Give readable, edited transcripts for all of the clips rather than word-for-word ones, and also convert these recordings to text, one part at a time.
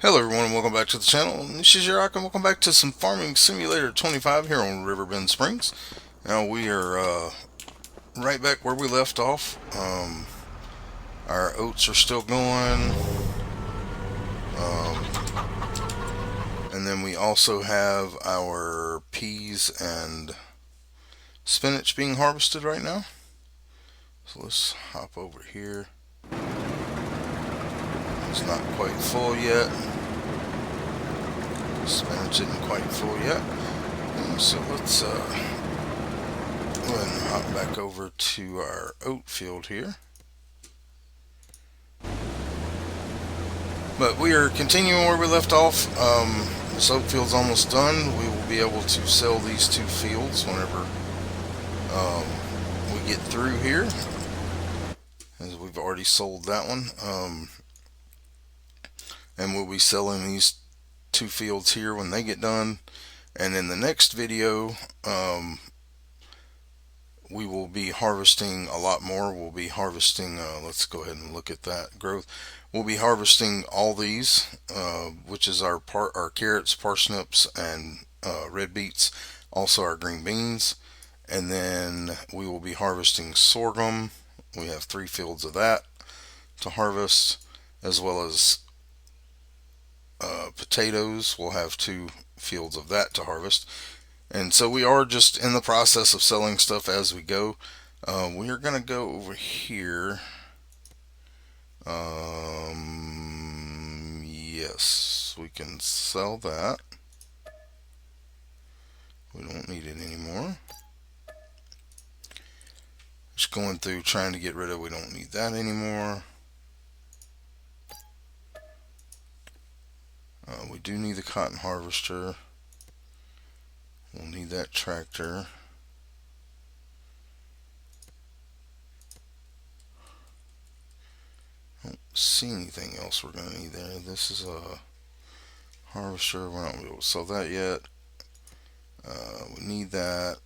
Hello everyone and welcome back to the channel. This is Yurok and welcome back to some Farming Simulator 25 here on Riverbend Springs. Now we are right back where we left off. Our oats are still going. And then we also have our peas and spinach being harvested right now. So let's hop over here. It's not quite full yet. Spinach isn't quite full yet. So let's go ahead and hop back over to our oat field here. But we are continuing where we left off. This oat field's almost done. We will be able to sell these two fields whenever we get through here, as we've already sold that one. And we'll be selling these two fields here when they get done. And in the next video, we will be harvesting a lot more. We'll be harvesting, let's go ahead and look at that growth. We'll be harvesting all these, which is our carrots, parsnips, and red beets, also our green beans. And then we will be harvesting sorghum. We have 3 fields of that to harvest, as well as potatoes. We'll have 2 fields of that to harvest. And so we are just in the process of selling stuff as we go. We are going to go over here. Yes, we can sell that. We don't need it anymore. Just going through trying to get rid of, we don't need that anymore. We do need the cotton harvester. We'll need that tractor. I don't see anything else we're going to need there. This is a harvester. We're not going to be able to sell that yet. We need that.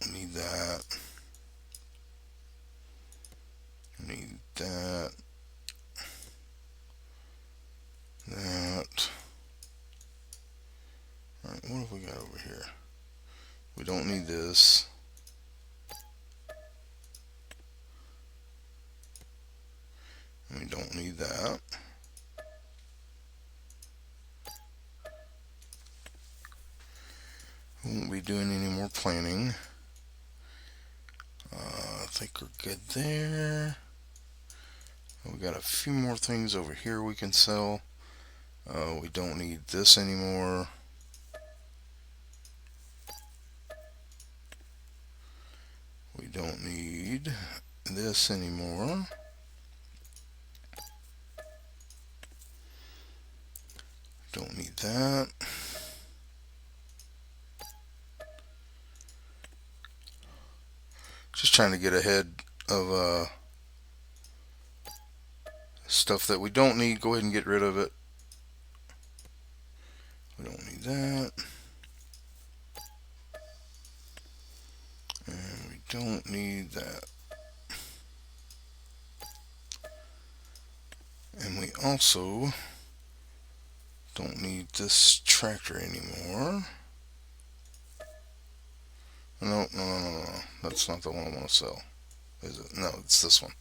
We need that. We need that. That. Alright, what have we got over here? We don't need this. We don't need that. We won't be doing any more planting. I think we're good there. We got a few more things over here we can sell. We don't need this anymore. We don't need this anymore. Don't need that. Just trying to get ahead of stuff that we don't need. Go ahead and get rid of it. We don't need that. And we don't need that. And we also don't need this tractor anymore. No. That's not the one I want to sell. Is it? No, it's this one.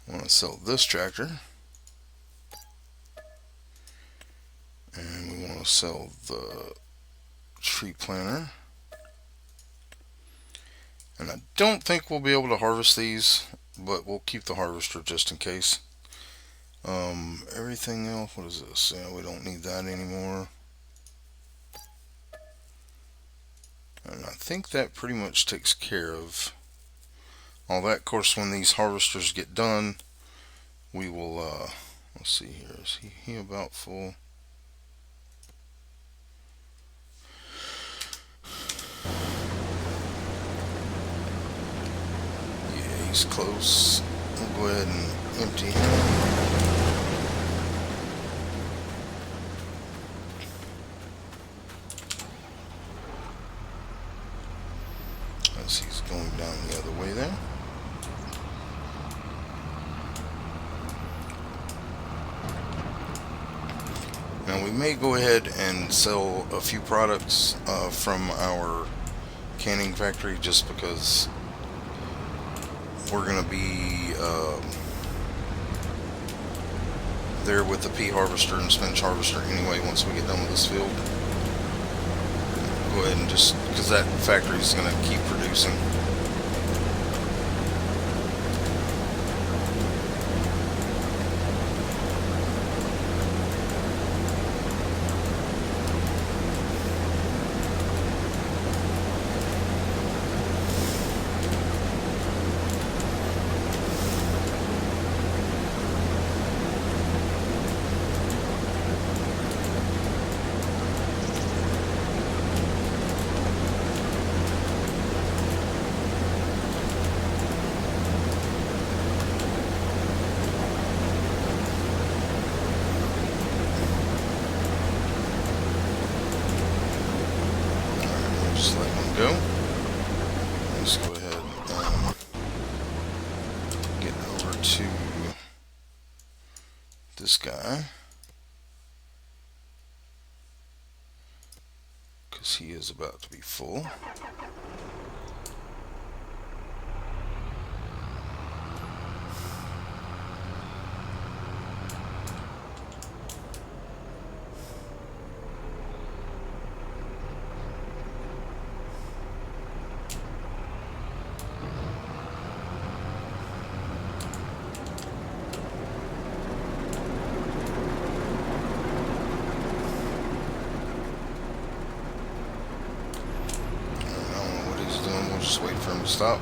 I want to sell this tractor. And we want to sell the tree planter. And I don't think we'll be able to harvest these, but we'll keep the harvester just in case. Everything else, what is this? Yeah, we don't need that anymore. And I think that pretty much takes care of all that. Of course, when these harvesters get done, we will, let's see here, is he about full? Yeah, he's close. We'll go ahead and empty him. As he's going down the other way there. Now we may go ahead and sell a few products from our canning factory, just because we're going to be there with the pea harvester and spinach harvester anyway once we get done with this field. Go ahead and just, because that factory is going to keep producing. Just let him go. Let's go ahead and get over to this guy, because he is about to be full. Just wait for him to stop.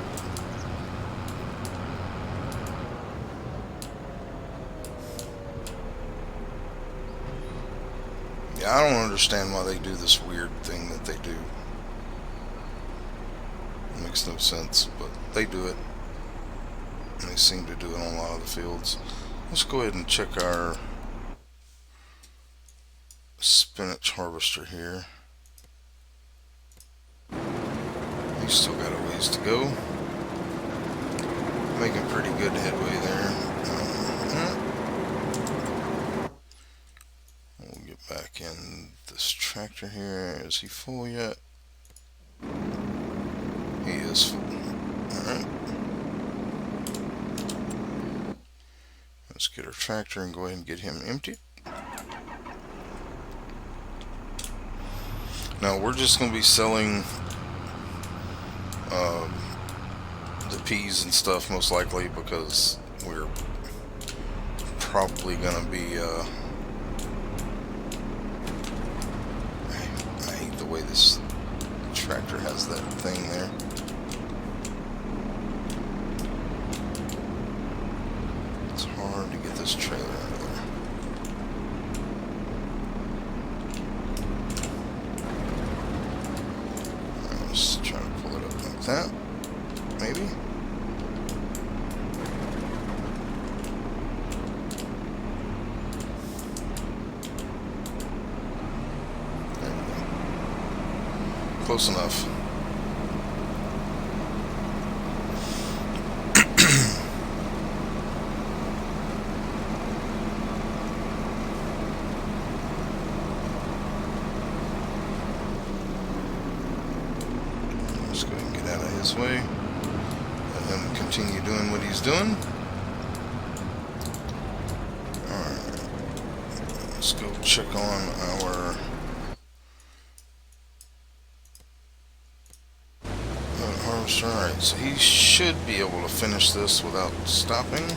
Yeah, I don't understand why they do this weird thing that they do. It makes no sense, but they do it. And they seem to do it on a lot of the fields. Let's go ahead and check our spinach harvester here. He's still got a ways to go. Making pretty good headway there. We'll get back in this tractor here. Is he full yet? He is full. Alright. Let's get our tractor and go ahead and get him emptied. Now we're just going to be selling the peas and stuff most likely, because we're probably going to be I hate the way this tractor has that thing there. It's hard to get this trailer out of there. Alright, let's try to pull it up like that. Maybe. Close enough. Let's go ahead and get out of his way. Let him continue doing what he's doing. Alright. Let's go check on our harvester. Alright, so he should be able to finish this without stopping.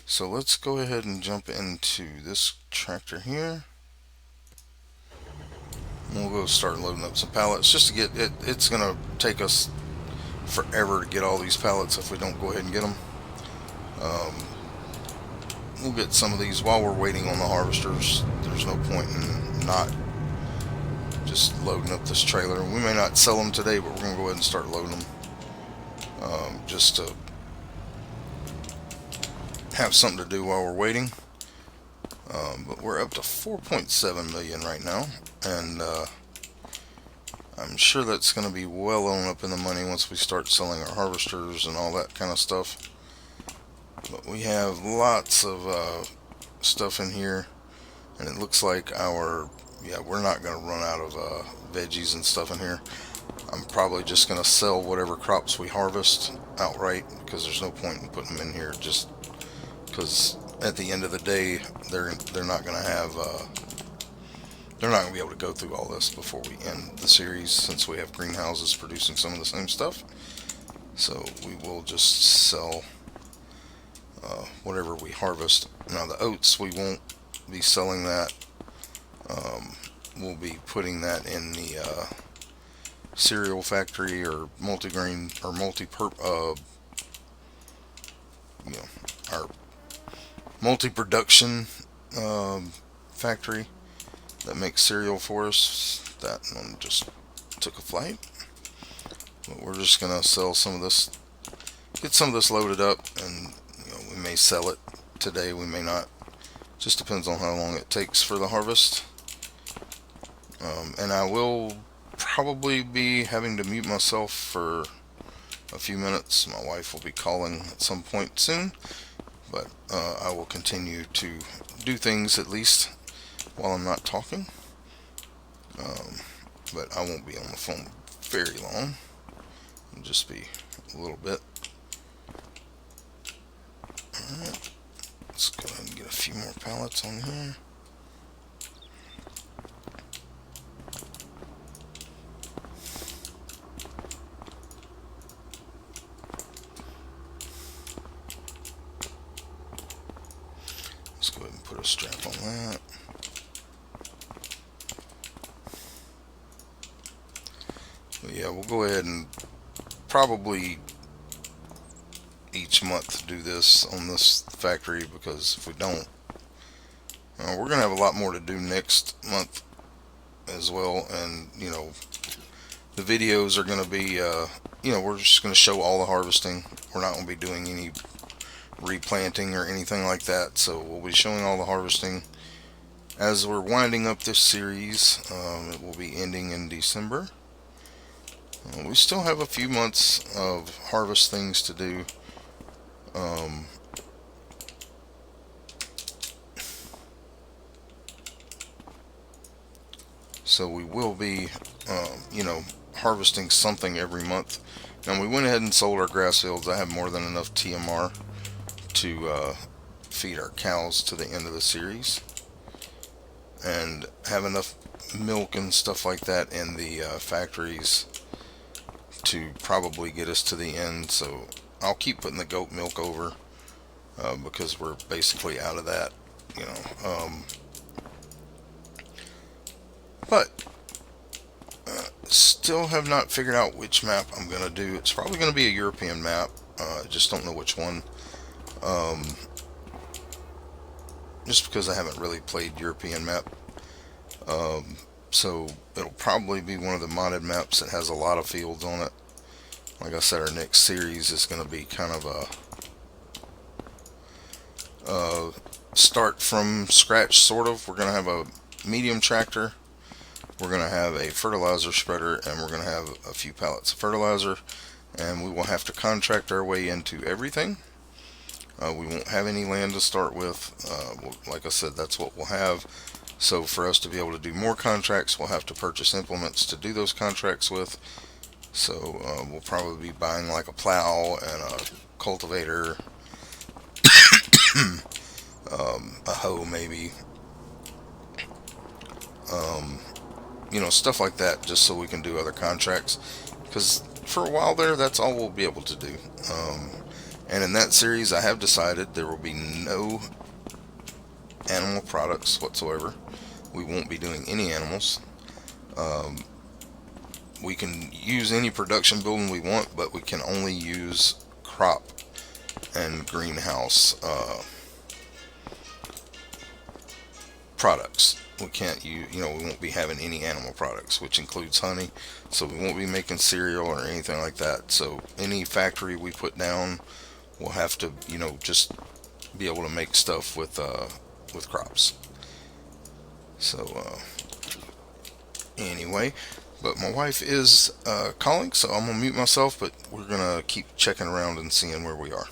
So let's go ahead and jump into this tractor here. We'll go start loading up some pallets just to get it. It's gonna take us forever to get all these pallets if we don't go ahead and get them. We'll get some of these while we're waiting on the harvesters. There's no point in not just loading up this trailer. We may not sell them today, but we're gonna go ahead and start loading them, just to have something to do while we're waiting. But we're up to 4.7 million right now, and I'm sure that's going to be well on up in the money once we start selling our harvesters and all that kind of stuff. But we have lots of stuff in here, And it looks like yeah, we're not going to run out of veggies and stuff in here. I'm probably just going to sell whatever crops we harvest outright, because there's no point in putting them in here, just because at the end of the day they're not going to have they're not going to be able to go through all this before we end the series, since we have greenhouses producing some of the same stuff. So we will just sell whatever we harvest. Now the oats, we won't be selling that. We'll be putting that in the cereal factory, or multigrain, or you know, our multi-production factory that makes cereal for us. That one just took a flight. But we're just gonna sell some of this, get some of this loaded up, and we may sell it today, we may not. Just depends on how long it takes for the harvest. And I will probably be having to mute myself for a few minutes. My wife will be calling at some point soon, but I will continue to do things at least while I'm not talking. But I won't be on the phone very long. It'll just be a little bit. Alright, let's go ahead and get a few more pallets on here. Let's go ahead and put a strap on that. But yeah, we'll go ahead and probably each month do this on this factory, because if we don't, we're gonna have a lot more to do next month as well. And the videos are gonna be we're just gonna show all the harvesting. We're not gonna be doing any replanting or anything like that, so we'll be showing all the harvesting as we're winding up this series. It will be ending in December. We still have a few months of harvest things to do. So we will be, harvesting something every month. Now we went ahead and sold our grass fields. I have more than enough TMR to feed our cows to the end of the series, and have enough milk and stuff like that in the factories to probably get us to the end. So I'll keep putting the goat milk over, because we're basically out of that, but still have not figured out which map I'm gonna do. It's probably gonna be a European map. Just don't know which one. Just because I haven't really played European map. So it'll probably be one of the modded maps that has a lot of fields on it. Like I said, our next series is going to be kind of a start from scratch, sort of. We're going to have a medium tractor, we're going to have a fertilizer spreader, and we're going to have a few pallets of fertilizer, and we will have to contract our way into everything. We won't have any land to start with. Like I said, that's what we'll have. So for us to be able to do more contracts, we'll have to purchase implements to do those contracts with. So we'll probably be buying like a plow and a cultivator, a hoe maybe, stuff like that, just so we can do other contracts. Because for a while there, that's all we'll be able to do. And in that series, I have decided there will be no animal products whatsoever. We won't be doing any animals. We can use any production building we want, but we can only use crop and greenhouse products. We can't use, we won't be having any animal products, which includes honey. So we won't be making cereal or anything like that. So any factory we put down will have to, just be able to make stuff with crops. So anyway, but my wife is calling, so I'm gonna mute myself. But we're gonna keep checking around and seeing where we are.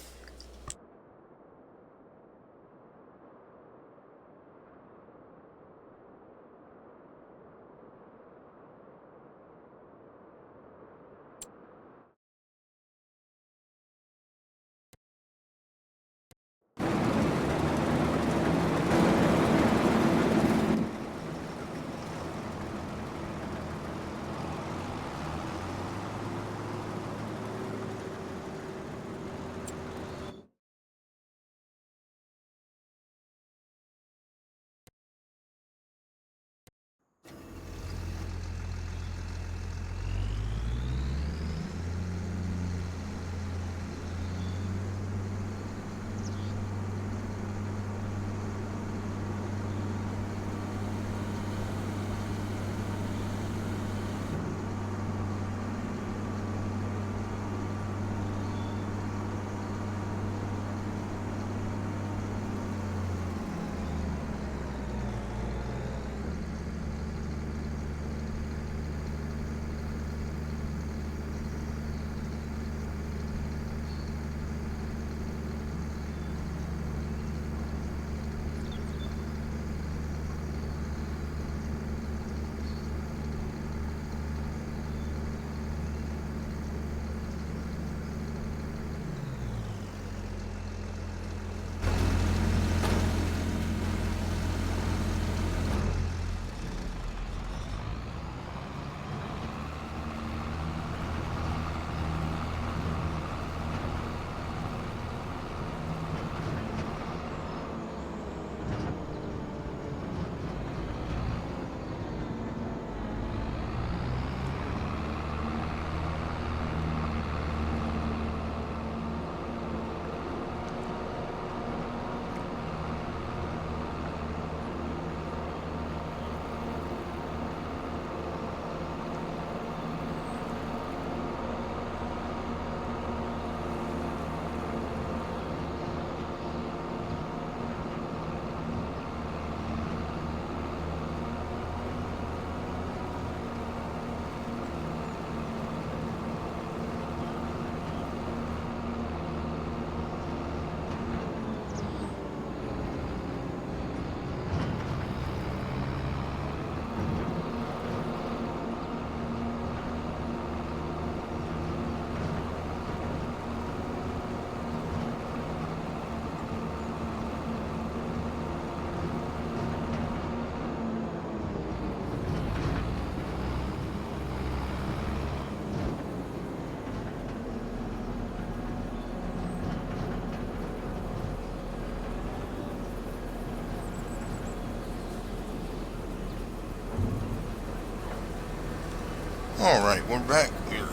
Alright, we're back. We're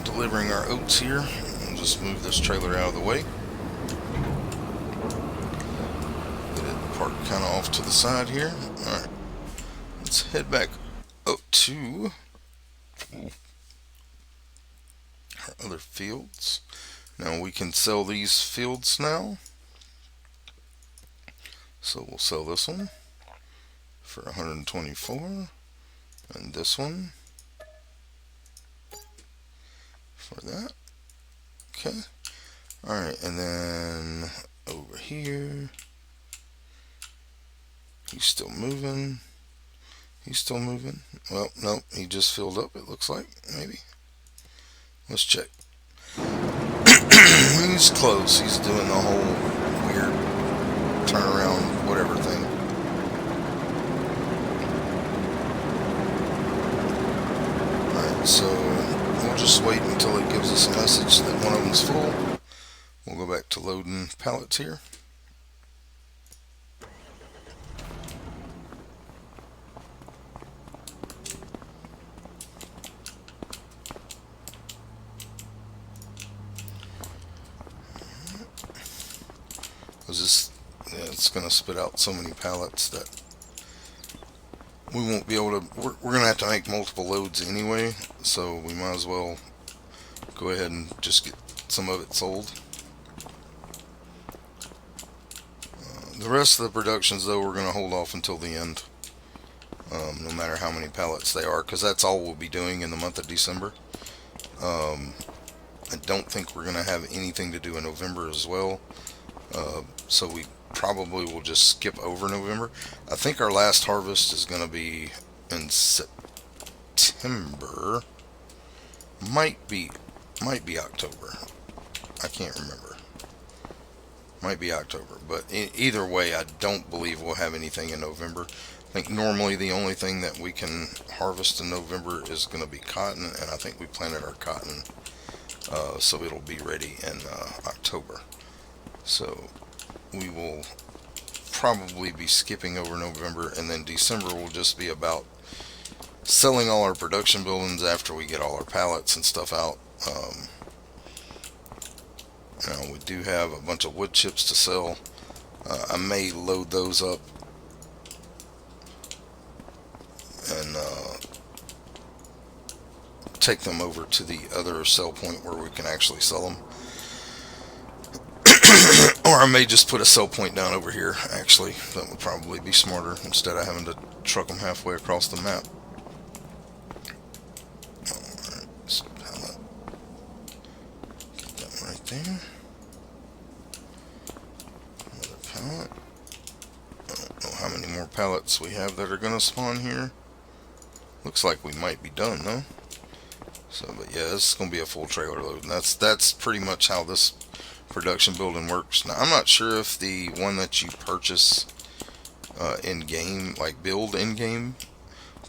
delivering our oats here. I'll just move this trailer out of the way. Get it parked kind of off to the side here. Alright, let's head back up to our other fields. Now we can sell these fields now. So we'll sell this one for 124, and this one for that. Okay. Alright, and then over here, he's still moving. He's still moving. Well, nope, he just filled up, it looks like. Maybe. Let's check. He's close. He's doing the whole weird turnaround, whatever thing. Alright, so we'll just wait until it gives us a message that one of them's full. We'll go back to loading pallets here. It's going to spit out so many pallets that we won't be able to. We're going to have to make multiple loads anyway, so we might as well go ahead and just get some of it sold. The rest of the productions, though, we're going to hold off until the end, no matter how many pallets they are, because that's all we'll be doing in the month of December. I don't think we're going to have anything to do in November as well. So we probably will just skip over November. I think our last harvest is going to be in September. Might be October. I can't remember. Might be October, but either way, I don't believe we'll have anything in November. I think normally the only thing that we can harvest in November is going to be cotton, and I think we planted our cotton, so it'll be ready in October. So we will probably be skipping over November, and then December will just be about selling all our production buildings after we get all our pallets and stuff out. We do have a bunch of wood chips to sell. I may load those up and take them over to the other sell point where we can actually sell them. Or I may just put a sell point down over here, actually. That would probably be smarter instead of having to truck them halfway across the map. Alright, this pallet. Get that one right there. Another pallet. I don't know how many more pallets we have that are going to spawn here. Looks like we might be done, though. So, but yeah, this is going to be a full trailer load. And that's pretty much how this production building works. Now, I'm not sure if the one that you purchase in-game, like build in-game,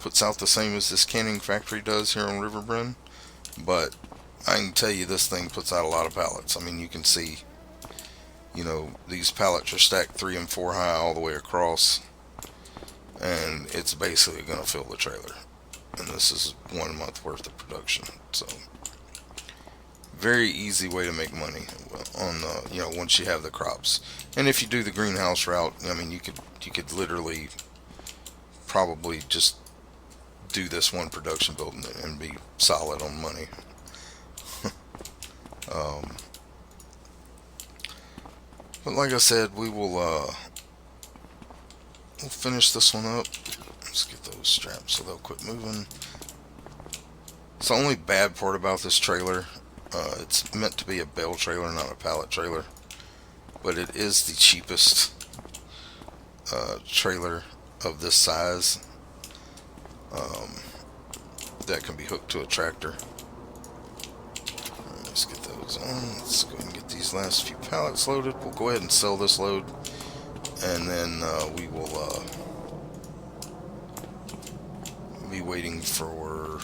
puts out the same as this canning factory does here on Riverbend, but I can tell you this thing puts out a lot of pallets. I mean, you can see, these pallets are stacked 3 and 4 high all the way across, and it's basically going to fill the trailer. And this is 1 month worth of production, so very easy way to make money on once you have the crops. And if you do the greenhouse route, I mean, you could literally probably just do this one production building and be solid on money. But like I said, we'll finish this one up. Let's get those straps so they'll quit moving. It's the only bad part about this trailer. It's meant to be a bale trailer, not a pallet trailer, but it is the cheapest trailer of this size that can be hooked to a tractor. Let's get those on. Let's go ahead and get these last few pallets loaded. We'll go ahead and sell this load, and then we will be waiting for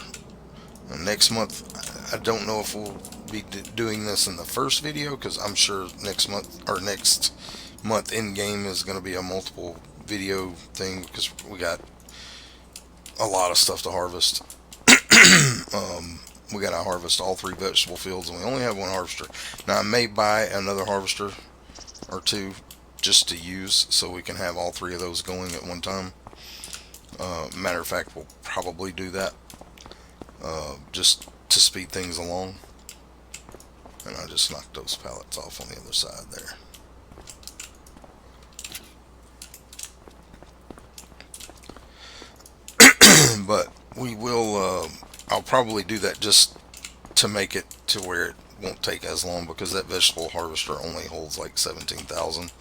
next month. I don't know if we'll be doing this in the first video, because I'm sure next month in game is going to be a multiple video thing, because we got a lot of stuff to harvest. We got to harvest all three vegetable fields, and we only have one harvester. Now I may buy another harvester or two just to use, so we can have all three of those going at one time. Matter of fact, we'll probably do that just to speed things along. And I just knocked those pallets off on the other side there. But we will, I'll probably do that just to make it to where it won't take as long, because that vegetable harvester only holds like 17,000.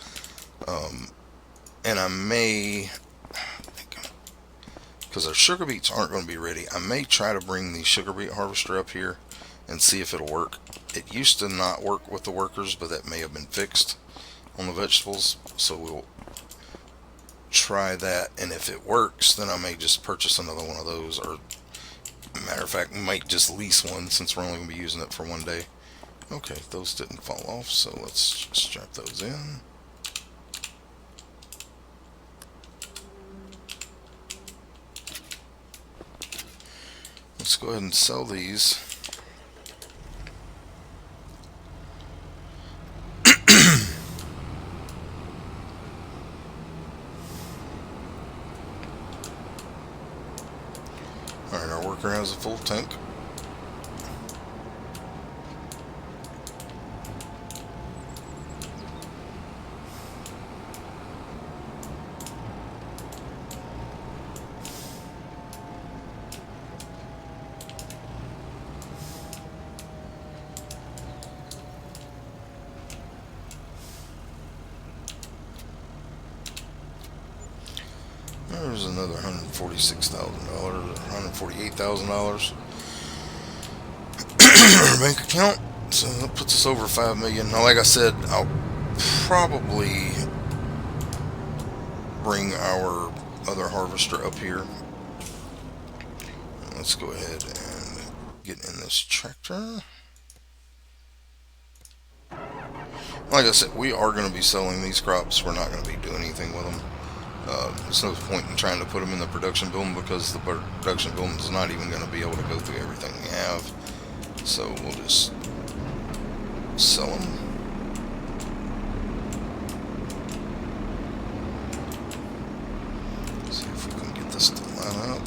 And I may, because our sugar beets aren't going to be ready, I may try to bring the sugar beet harvester up here and see if it'll work. It used to not work with the workers, but that may have been fixed on the vegetables, so we'll try that, and if it works, then I may just purchase another one of those, or matter of fact, might just lease one since we're only going to be using it for one day. Okay, those didn't fall off, so let's just strap those in. Let's go ahead and sell these. Alright, our worker has a full tank. There's another $146,000, $148,000 in our bank account. So that puts us over $5 million. Now, like I said, I'll probably bring our other harvester up here. Let's go ahead and get in this tractor. Like I said, we are going to be selling these crops. We're not going to be doing anything with them. There's no point in trying to put them in the production building, because the production building is not even going to be able to go through everything we have. So we'll just sell them. See if we can get this to line up.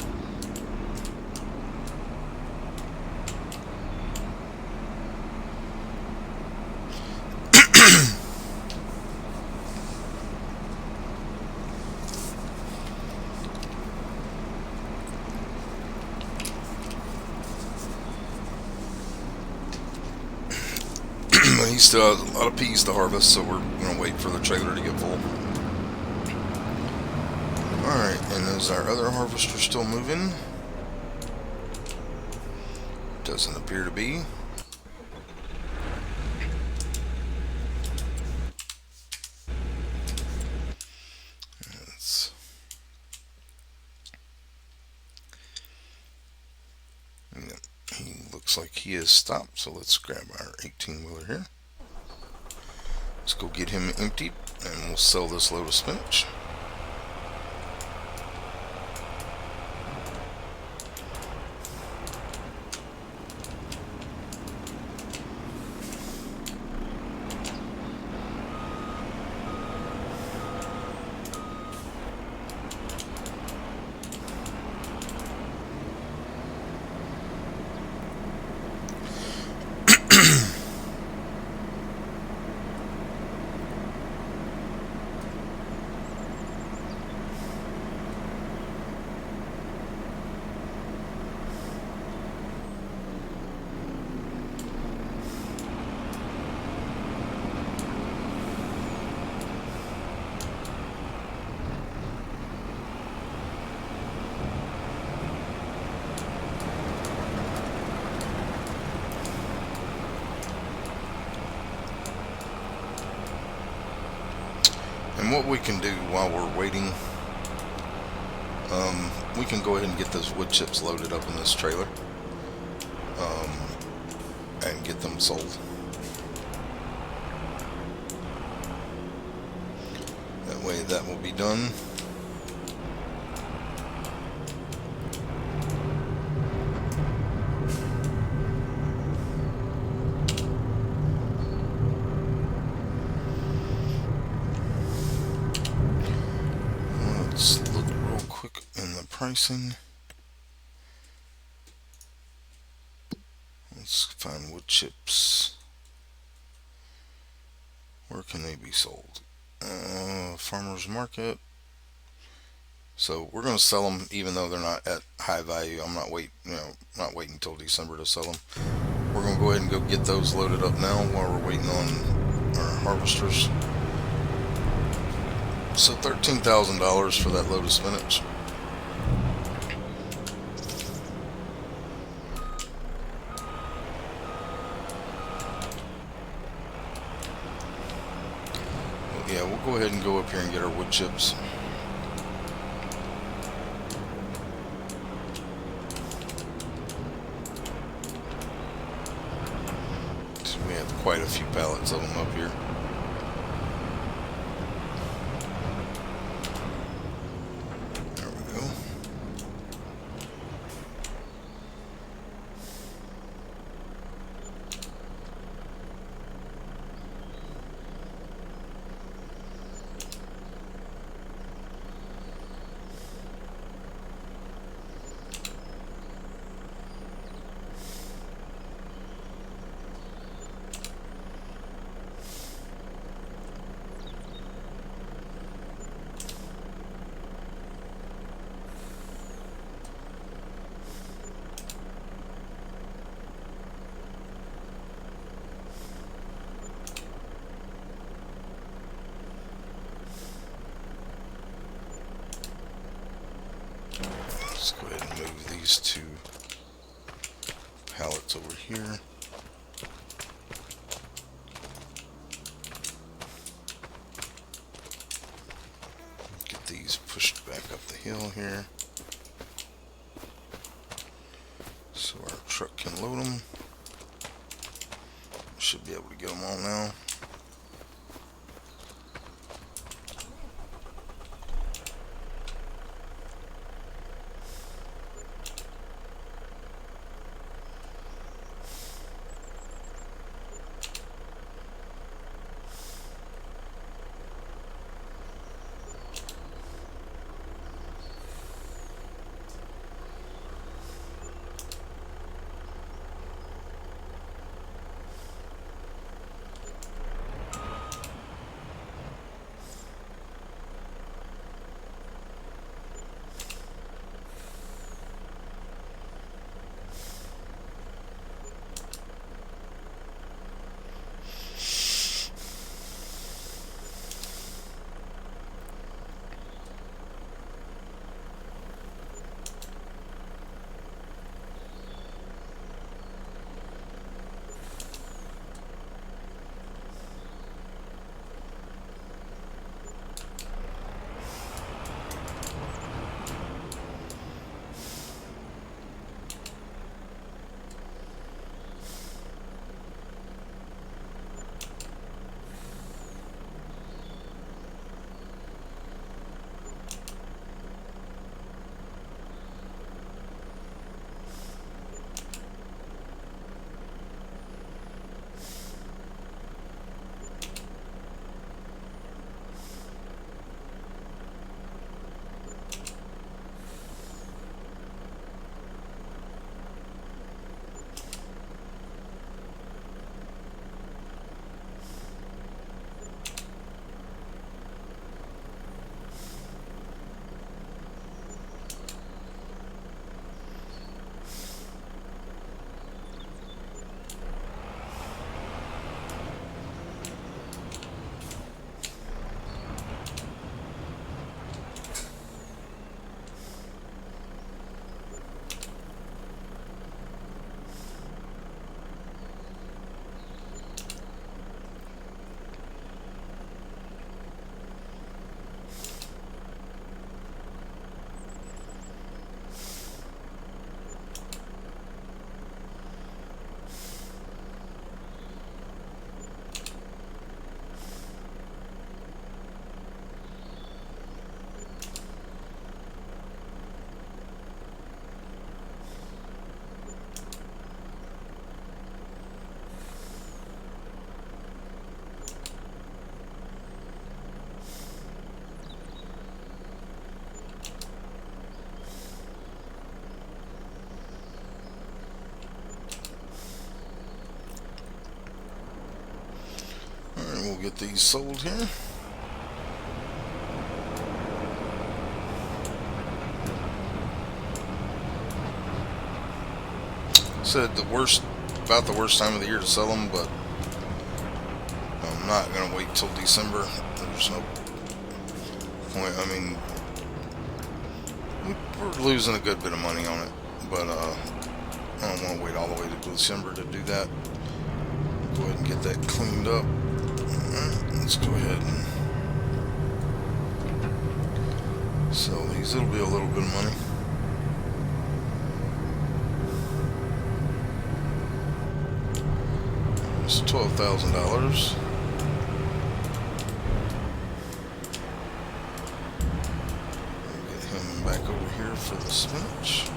He still has a lot of peas to harvest, so we're going to wait for the trailer to get full. Alright, and is our other harvester still moving? Doesn't appear to be. He looks like he is stopped, so let's grab our 18-wheeler here. Let's go get him emptied, and we'll sell this load of spinach. And what we can do while we're waiting, we can go ahead and get those wood chips loaded up in this trailer, and get them sold. That way that will be done. real quick in the pricing. Let's find wood chips. Where can they be sold? Farmers market. So we're going to sell them even though they're not at high value. I'm not not waiting until December to sell them. We're going to go ahead and go get those loaded up now while we're waiting on our harvesters. So $13,000 for that load of spinach. Yeah, we'll go ahead and go up here and get our wood chips. So we have quite a few pallets of them up here. There we go. Let's go ahead and move these two pallets over here. Get these pushed back up the hill here so our truck can load them. Should be able to get them all now. get these sold here. Said about the worst time of the year to sell them, but I'm not gonna wait till December. There's no point. I mean, we're losing a good bit of money on it, but I don't want to wait all the way to December to do that. Go ahead and get that cleaned up. Alright, let's go ahead and sell these. It'll be a little bit of money. It's $12,000. Get him back over here for the spinach.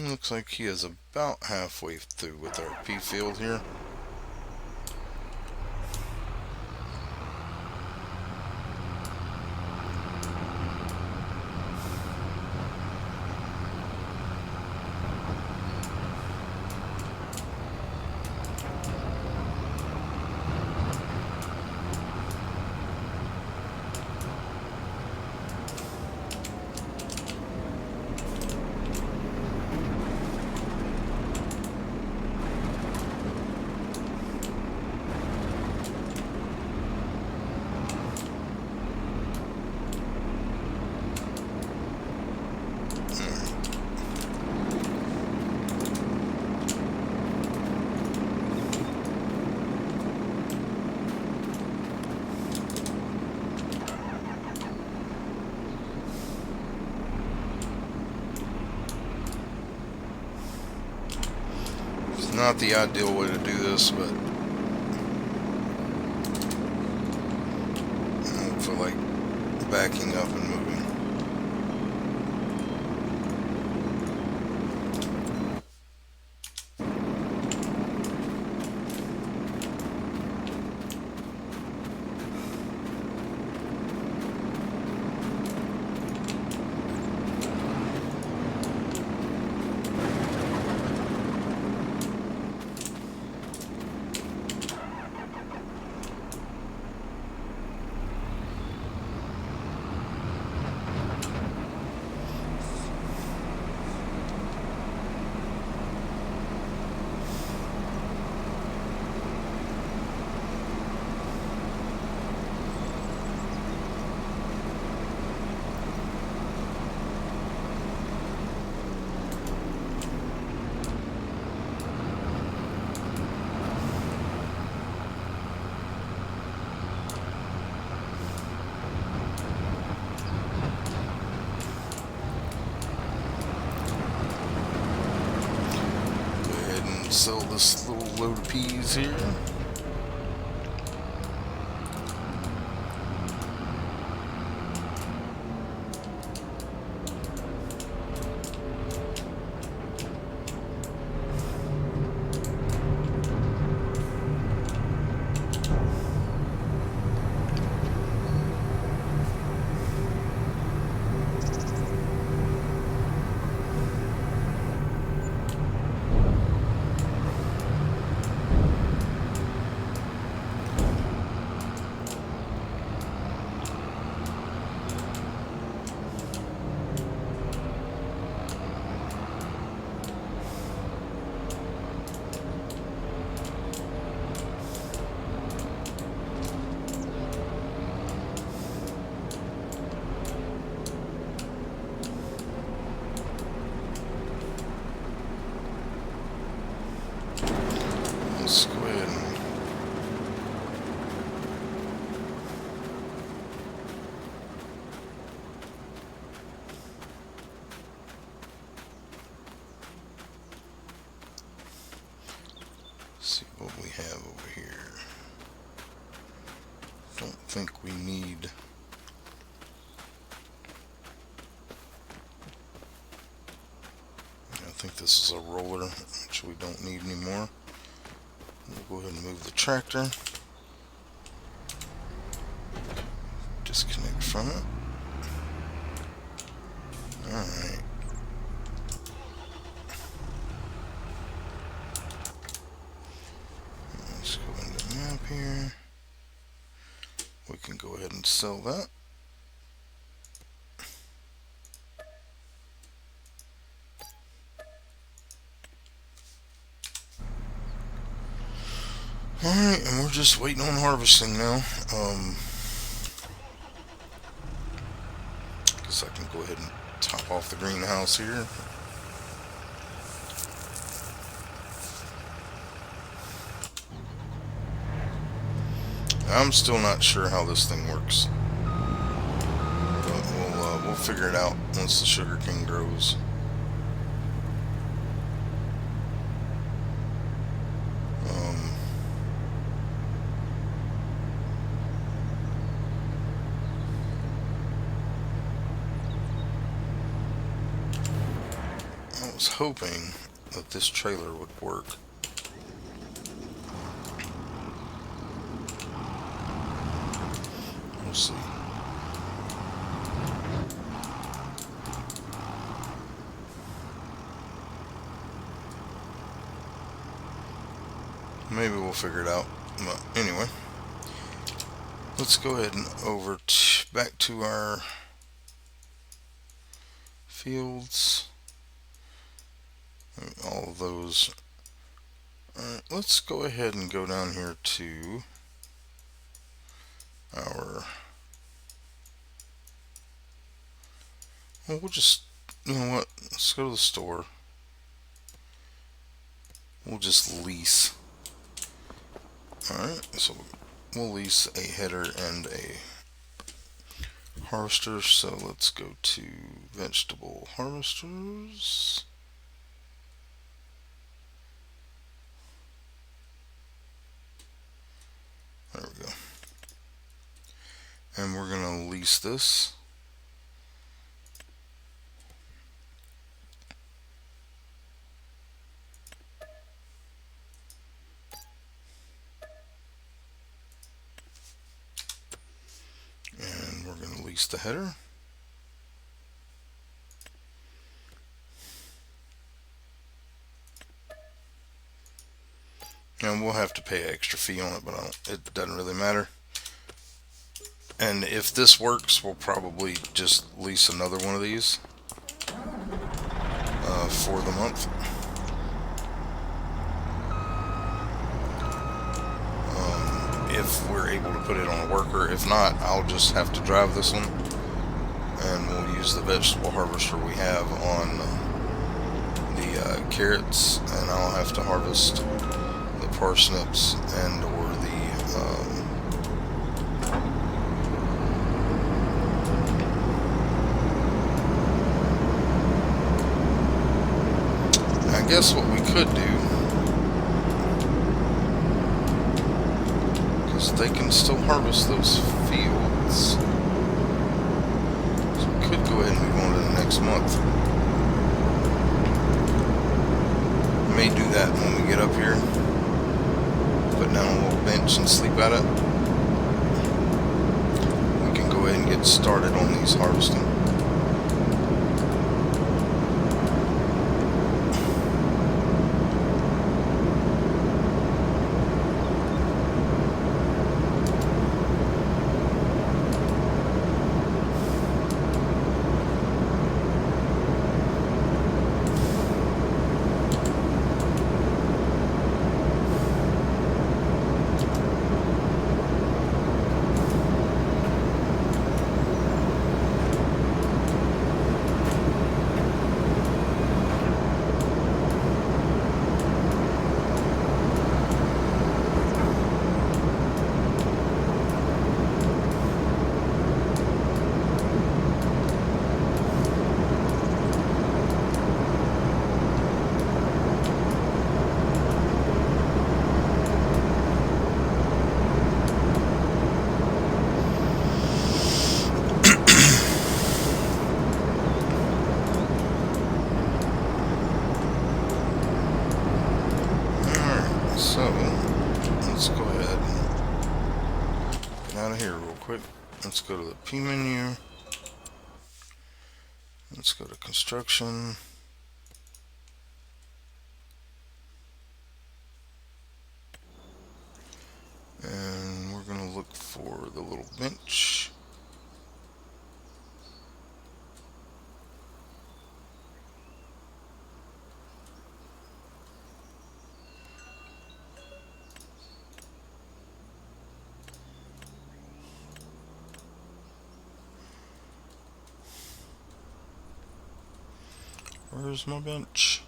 Looks like he is about halfway through with our pea field here. Not the ideal way to do this, but I don't feel like backing up and moving. Sell this little load of peas here. Let's go ahead and see what we have over here. Don't think we need I think this is a roller. which we don't need anymore. We'll go ahead and move the tractor. Disconnect from it. Alright. Let's go into the map here. We can go ahead and sell that. Alright, and we're just waiting on harvesting now. Guess I can go ahead and top off the greenhouse here. I'm still not sure how this thing works, but we'll figure it out once the sugarcane grows. I was hoping that this trailer would work. We'll see. Maybe we'll figure it out. But anyway, let's go ahead and back to our fields. All of those. Alright, let's go ahead and go down here to our, well, we'll just, you know what, let's go to the store. We'll just lease. Alright, so we'll lease a header and a harvester. So let's go to vegetable harvesters. There we go. And we're going to lease this. And we're going to lease the header. And we'll have to pay an extra fee on it, but it doesn't really matter. And if this works, we'll probably just lease another one of these for the month. If we're able to put it on a worker. If not, I'll just have to drive this one, and we'll use the vegetable harvester we have on the carrots, and I'll have to harvest the parsnips and or the I guess what we could do, because they can still harvest those fields, so we could go ahead and move on to the next month. May do that when we get up here. Put down a little bench and sleep at it. We can go ahead and get started on these harvesting. real quick. Let's go to the P menu. Let's go to construction. And we're going to look for the little bench. Where's my bench?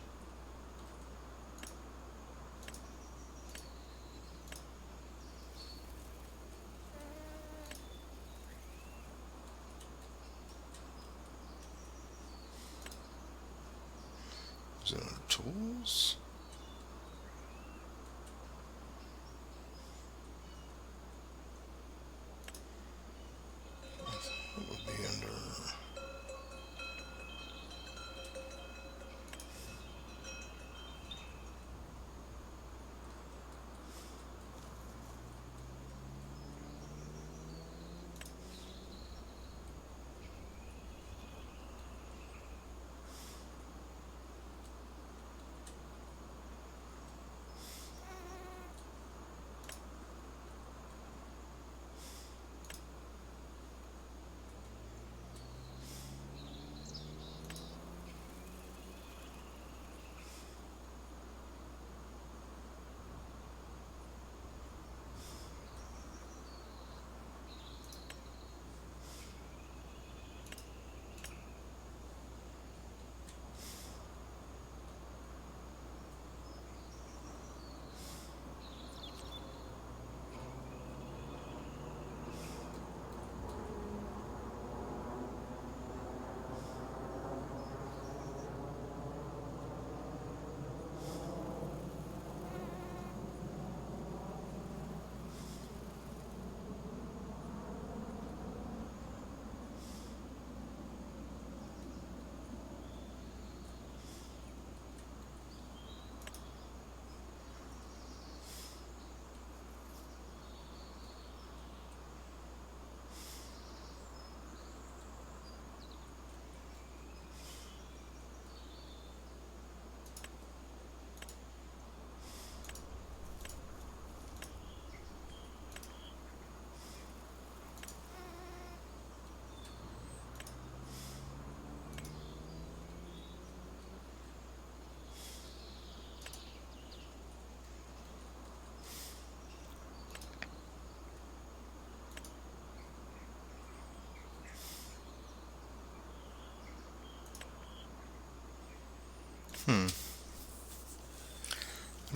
Is it under tools? It would be under...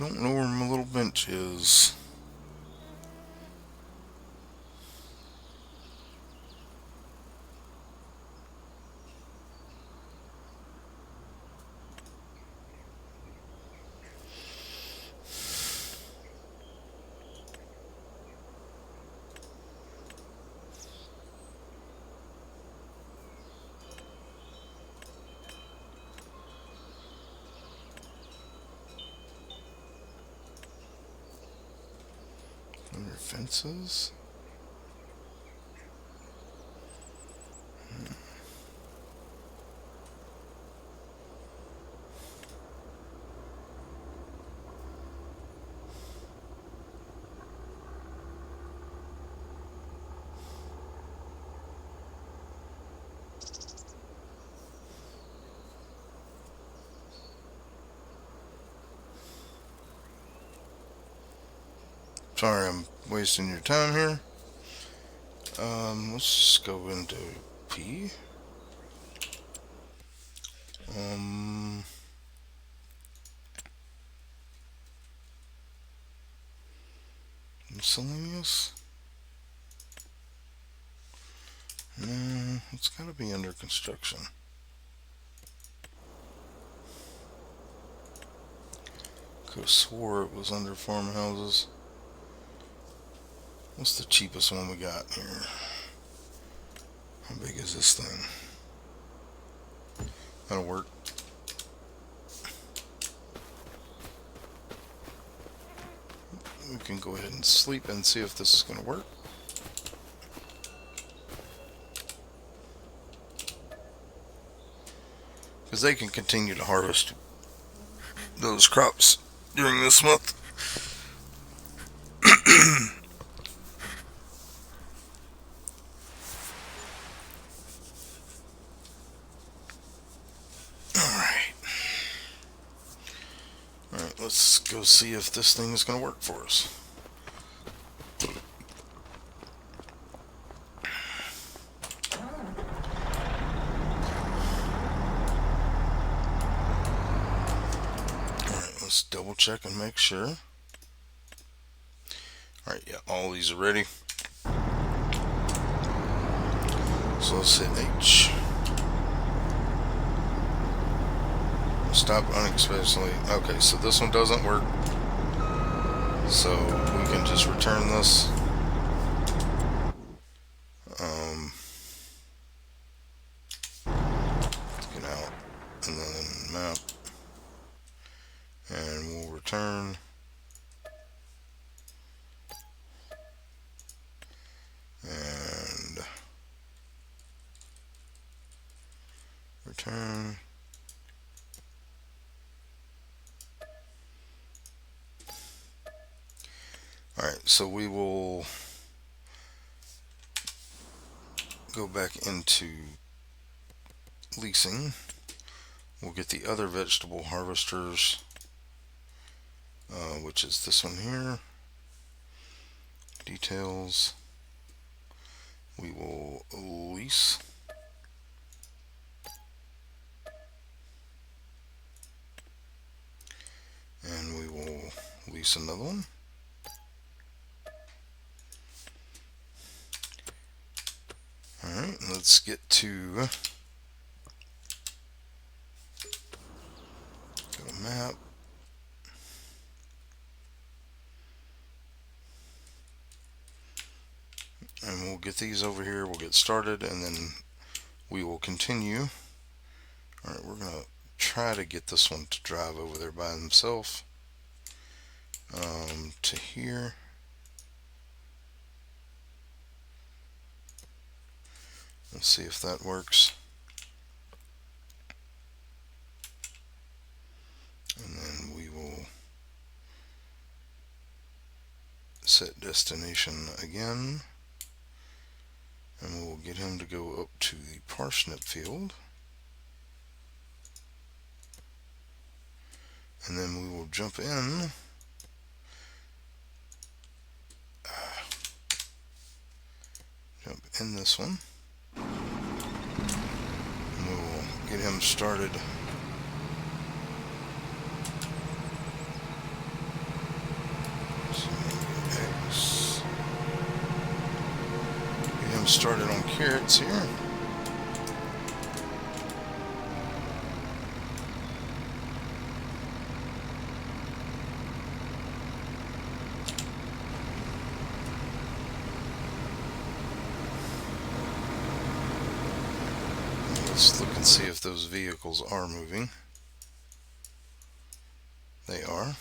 I don't know where my little bench is. Under fences? Sorry, I'm wasting your time here. Let's just go into P. Miscellaneous? No, it's gotta be under construction. Could have swore it was under farmhouses. What's the cheapest one we got here? How big is this thing? That'll work. We can go ahead and sleep and see if this is going to work. because they can continue to harvest those crops during this month. Alright. Alright, let's go see if this thing is going to work for us. Alright, let's double check and make sure. Alright, yeah, all these are ready. So let's hit H. Stop unexpectedly. Okay, so this one doesn't work. So we can just return this. Let's get out and then map. And we'll return. And return. Alright, so we will go back into leasing. We'll get the other vegetable harvesters, which is this one here. Details. We will lease. And we will lease another one. Alright, let's get to go to map. And we'll get these over here, we'll get started, and then we will continue. Alright, we're going to try to get this one to drive over there by himself. To here. Let's see if that works. And then we will set destination again. And we'll get him to go up to the parsnip field. And then we will jump in. Jump in this one. And we'll get him started. Get him started on carrots here. Let's look and see if those vehicles are moving. They are.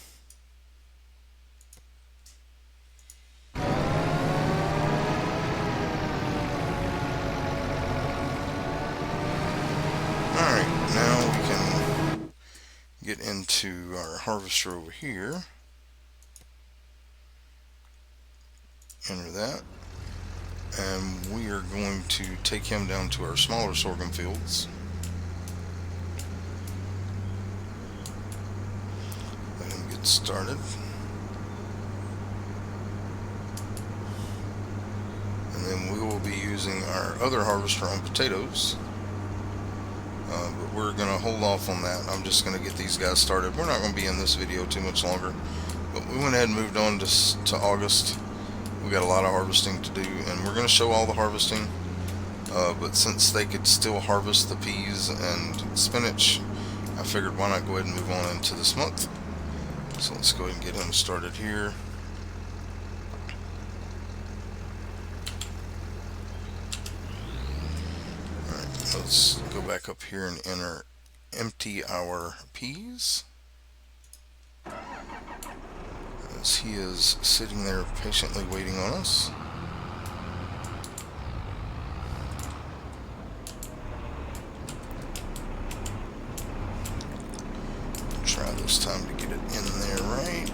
Alright, now we can get into our harvester over here. Enter that. And we are going to take him down to our smaller sorghum fields. Let him get started. And then we will be using our other harvester on potatoes. But we're going to hold off on that. I'm just going to get these guys started. We're not going to be in this video too much longer. But we went ahead and moved on to August. We got a lot of harvesting to do, and we're going to show all the harvesting, but since they could still harvest the peas and spinach, I figured why not go ahead and move on into this month. So let's go ahead and get him started here. Alright, let's go back up here and empty our peas. As he is sitting there patiently waiting on us. Just time to get it in there right.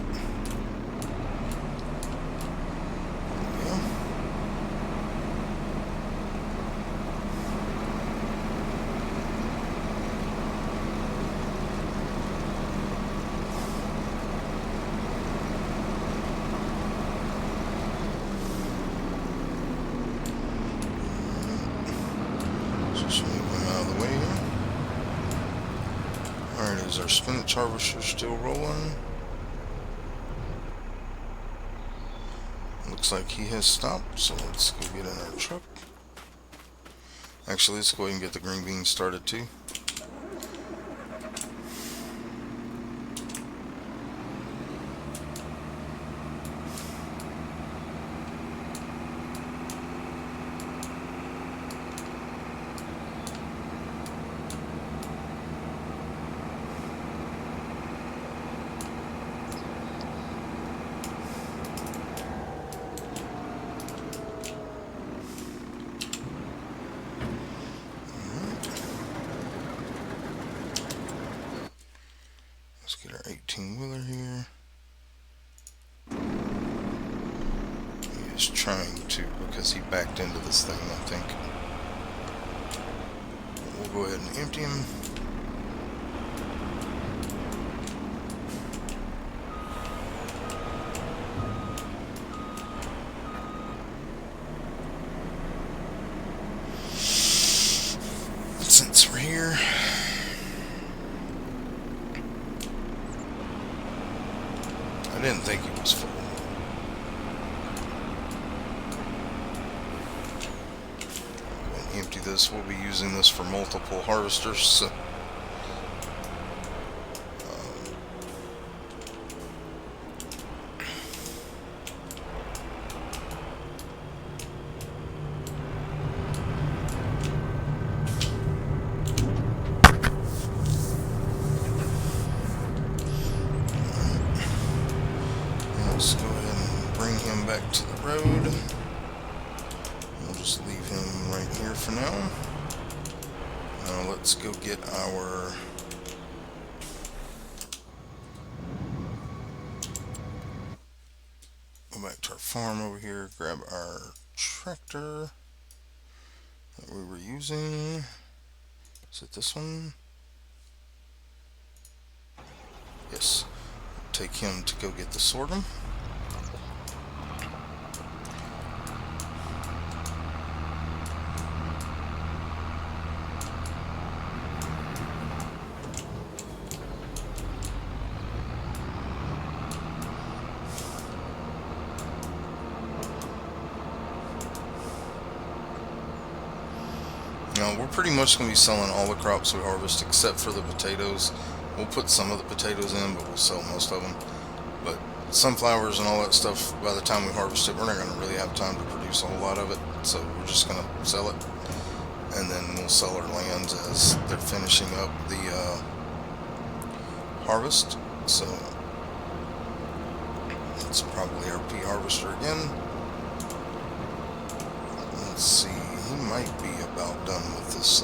There we go. Just move them out of the way. Alright, is our spinach harvester still rolling? Looks like he has stopped, so let's go get in our truck. Actually, let's go ahead and get the green beans started too. Let's get our 18-wheeler here. He is trying to, because he backed into this thing, I think. We'll go ahead and empty him. Since we're here, I didn't think it was full. We'll empty this. We'll be using this for multiple harvesters. So let's go ahead and bring him back to the road. We'll just leave him right here for now. Now let's go get our go back to our farm over here, grab our tractor that we were using. Is it this one? Yes. Take him to go get the sorghum. Now, we're pretty much going to be selling all the crops we harvest except for the potatoes. We'll put some of the potatoes in, but we'll sell most of them. But sunflowers and all that stuff, by the time we harvest it, we're not going to really have time to produce a whole lot of it. So we're just going to sell it. And then we'll sell our lands as they're finishing up the harvest. So it's probably our pea harvester again. Let's see, he might be about done with this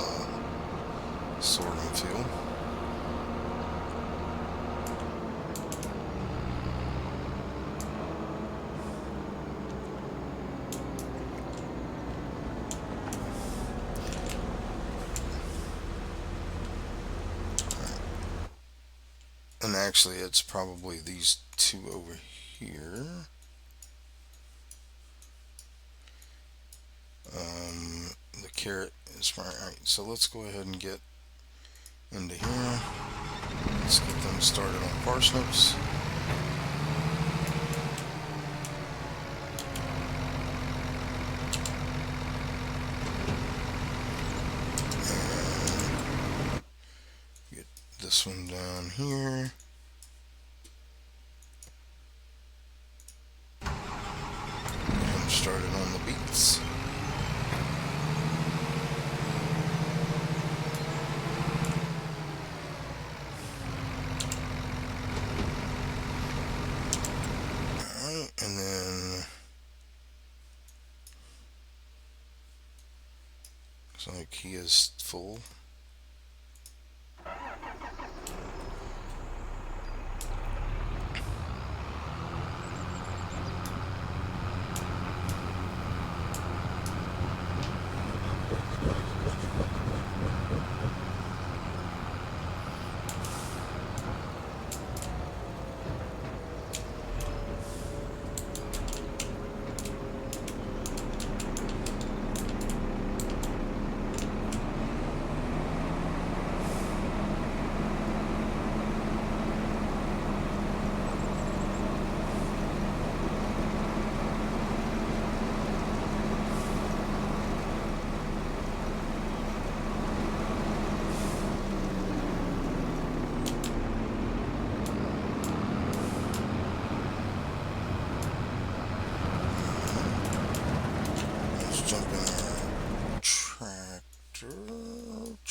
sorghum field. And actually, it's probably these two over here. The carrot is right. So let's go ahead and get into here. Let's get them started on parsnips. And get this one down here. Get him started on the beets. And then looks like he is full.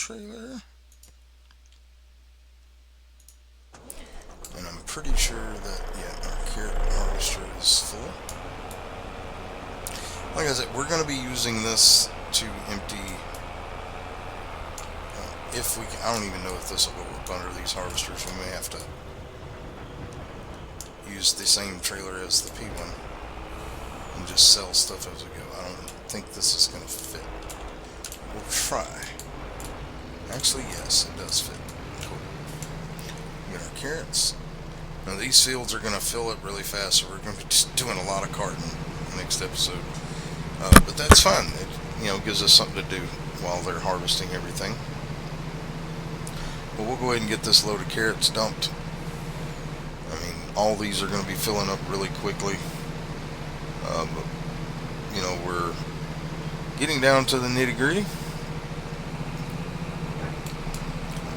trailer. And I'm pretty sure that, yeah, our carrot harvester is full. Like I said, we're going to be using this to empty, if we can, I don't even know if this will go up under these harvesters. We may have to use the same trailer as the P one and just sell stuff as we go. I don't think this is going to fit. We'll try. Actually, yes, it does fit. Cool. We got our carrots. Now these fields are going to fill up really fast, so we're going to be just doing a lot of carting next episode. But that's fun. It gives us something to do while they're harvesting everything. But we'll go ahead and get this load of carrots dumped. I mean, all these are going to be filling up really quickly. But, we're getting down to the nitty-gritty.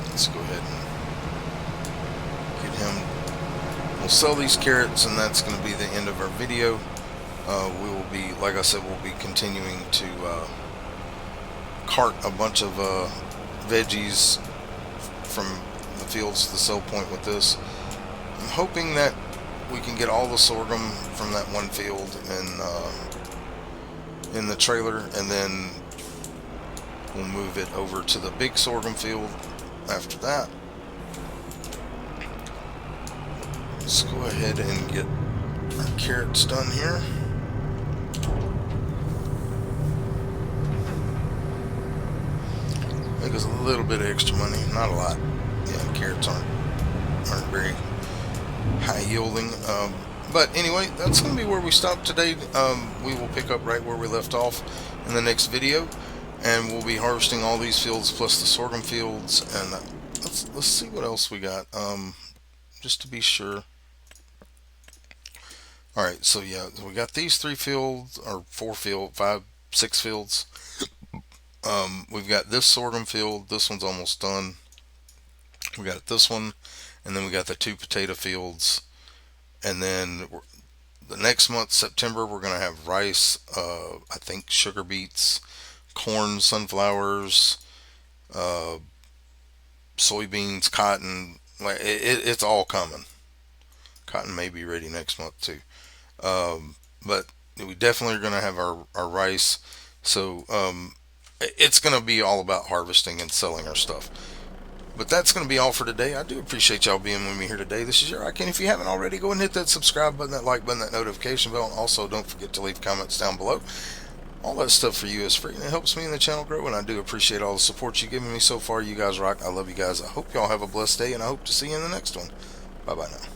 Let's go ahead and get him. We'll sell these carrots, and that's going to be the end of our video. We will be, like I said, we'll be continuing to cart a bunch of veggies from the fields to the sell point with this. I'm hoping that we can get all the sorghum from that one field in the trailer, and then we'll move it over to the big sorghum field after that. Let's go ahead and get our carrots done here. Make us a little bit of extra money, not a lot. Yeah, carrots aren't very high yielding. But anyway, that's going to be where we stop today. We will pick up right where we left off in the next video, and we'll be harvesting all these fields plus the sorghum fields. And let's see what else we got, just to be sure. All right, so yeah, we got these 3 fields, or 4 fields, 5, 6 fields. We've got this sorghum field. This one's almost done. We got this one, and then we got the 2 potato fields. And then the next month, September, we're going to have rice, I think sugar beets, corn, sunflowers, soybeans, cotton. It's all coming. Cotton may be ready next month too. But we definitely are going to have our rice. So it's going to be all about harvesting and selling our stuff. But that's going to be all for today. I do appreciate y'all being with me here today. This is your Icon. If you haven't already, go and hit that subscribe button, that like button, that notification bell. And also, don't forget to leave comments down below. All that stuff for you is free, and it helps me and the channel grow. And I do appreciate all the support you've given me so far. You guys rock. I love you guys. I hope y'all have a blessed day, and I hope to see you in the next one. Bye-bye now.